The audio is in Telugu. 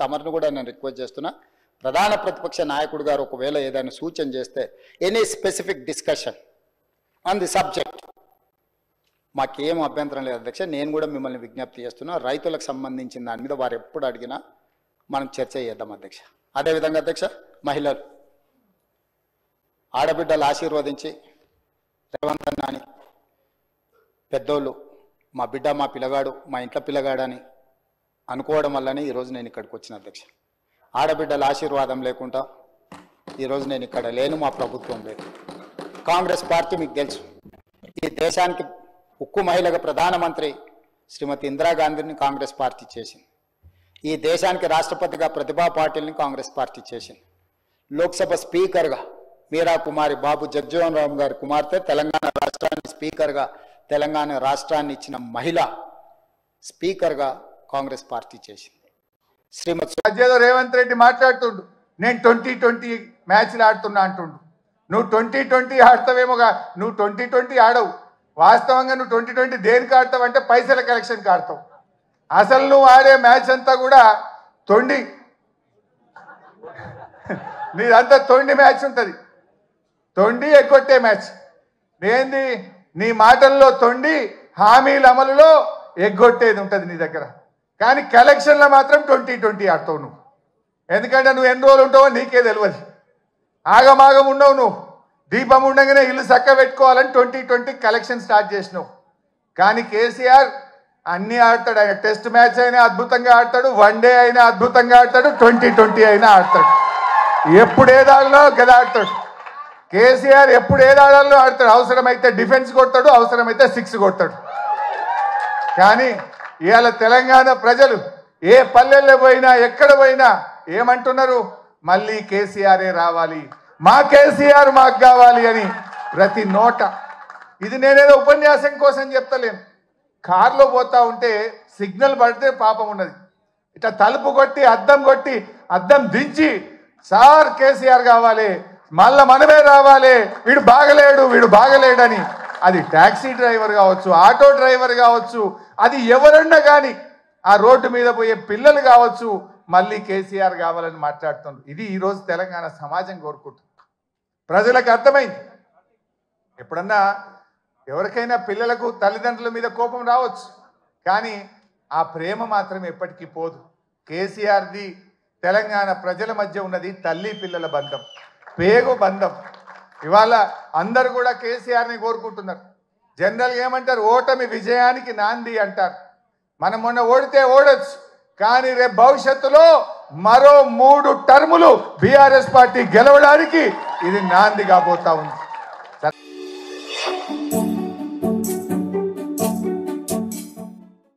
తమరిని కూడా నేను రిక్వెస్ట్ చేస్తున్నా, ప్రధాన ప్రతిపక్ష నాయకుడు గారు ఒకవేళ ఏదైనా సూచన చేస్తే any specific discussion on the subject మాకేం అభ్యంతరం లేదు అధ్యక్ష. నేను కూడా మిమ్మల్ని విజ్ఞప్తి చేస్తున్నా, రైతులకు సంబంధించిన దాని మీద వారు ఎప్పుడు అడిగినా మనం చర్చ చేద్దాం అధ్యక్ష. అదేవిధంగా అధ్యక్ష, మహిళలు ఆడబిడ్డలు ఆశీర్వదించి రేవంత్ అన్న అని పెద్దోళ్ళు మా బిడ్డ మా పిల్లగాడు మా ఇంట్లో పిల్లగాడని అనుకోవడం వల్లనే ఈరోజు నేను ఇక్కడికి వచ్చిన అధ్యక్ష. ఆడబిడ్డల ఆశీర్వాదం లేకుండా ఈరోజు నేను ఇక్కడ లేను, మా ప్రభుత్వం లేదు. కాంగ్రెస్ పార్టీ మీకు తెలుసు, ఈ దేశానికి ఉక్కు మహిళగా ప్రధానమంత్రి శ్రీమతి ఇందిరాగాంధీని కాంగ్రెస్ పార్టీ చేసింది. ఈ దేశానికి రాష్ట్రపతిగా ప్రతిభా పాటిల్ని కాంగ్రెస్ పార్టీ చేసింది. లోక్సభ స్పీకర్గా మీరా కుమారి బాబు జగజ్జీవన్ రామ్ గారి కుమార్తె తెలంగాణ రాష్ట్రానికి స్పీకర్గా తెలంగాణ రాష్ట్రాన్ని ఇచ్చిన మహిళ స్పీకర్గా కాంగ్రెస్ పార్టీ చేసింది. శ్రీమతి రేవంత్ రెడ్డి మాట్లాడుతుండు, నేను 2020 మ్యాచ్లు ఆడుతున్నా అంటుండు. నువ్వు 2020 ఆడతావేమోగా, నువ్వు 2020 ఆడవు. వాస్తవంగా నువ్వు 2020 దేనికి ఆడతావు అంటే పైసల కలెక్షన్కి ఆడతావు. అసలు నువ్వు ఆడే మ్యాచ్ అంతా కూడా తొండి, నీదంతా తొండి మ్యాచ్ ఉంటుంది, తొండి ఎగ్గొట్టే మ్యాచ్. ఏంది నీ మాటల్లో తొండి, హామీల అమలులో ఎగ్గొట్టేది ఉంటుంది నీ దగ్గర. కానీ కలెక్షన్లో మాత్రం 2020 ఆడతావు నువ్వు. ఎందుకంటే నువ్వు ఎన్ని రోజులు ఉంటావో నీకే తెలియదు, ఆగమాగం ఉండవు. నువ్వు దీపం ఉండగానే ఇల్లు చక్క పెట్టుకోవాలని 2020 కలెక్షన్ స్టార్ట్ చేసినావు. కానీ కేసీఆర్ అన్నీ ఆడతాడు. ఆయన టెస్ట్ మ్యాచ్ అయినా అద్భుతంగా ఆడతాడు, వన్డే అయినా అద్భుతంగా ఆడతాడు, 2020 అయినా ఆడతాడు. ఎప్పుడు ఏదాలో గదా ఆడతాడు కేసీఆర్, ఎప్పుడు ఏదాడాలో ఆడతాడు. అవసరమైతే డిఫెన్స్ కొడతాడు, అవసరమైతే 6 కొడతాడు. కానీ ఇవాళ తెలంగాణ ప్రజలు ఏ పల్లెల్లో పోయినా ఎక్కడ పోయినా ఏమంటున్నారు, మళ్ళీ కేసీఆరే రావాలి, మా కేసీఆర్ మాకు కావాలి అని ప్రతి నోట. ఇది నేనేదో ఉపన్యాసం కోసం చెప్తలేను. కారులో పోతా ఉంటే సిగ్నల్ పడితే పాపం ఉన్నది, ఇట్లా తలుపు కొట్టి అద్దం దించి సార్ కేసీఆర్ కావాలి, మళ్ళా మనమే రావాలి, వీడు బాగలేడని, అది ట్యాక్సీ డ్రైవర్ కావచ్చు, ఆటో డ్రైవర్ కావచ్చు, అది ఎవరన్నా కానీ ఆ రోడ్డు మీద పోయే పిల్లలు కావచ్చు, మళ్ళీ కేసీఆర్ కావాలని మాట్లాడుతున్నారు. ఇది ఈరోజు తెలంగాణ సమాజం కోరుకుంటుంది. ప్రజలకు అర్థమైంది. ఎప్పుడన్నా ఎవరికైనా పిల్లలకు తల్లిదండ్రుల మీద కోపం రావచ్చు, కానీ ఆ ప్రేమ మాత్రం ఎప్పటికీ పోదు. కేసీఆర్ది తెలంగాణ ప్రజల మధ్య ఉన్నది తల్లి పిల్లల బంధం, పేగు బంధం. ఇవాళ అందరూ కూడా కేసీఆర్ని కోరుకుంటున్నారు. జనరల్గా ఏమంటారు, ఓటమి విజయానికి నాంది అంటారు. మనం మొన్న ఓడితే ఓడొచ్చు, కానీ రేపు భవిష్యత్తులో మరో 3 టర్ములు బీఆర్ఎస్ పార్టీ గెలవడానికి ఇది నాంది కాబోతా ఉంది.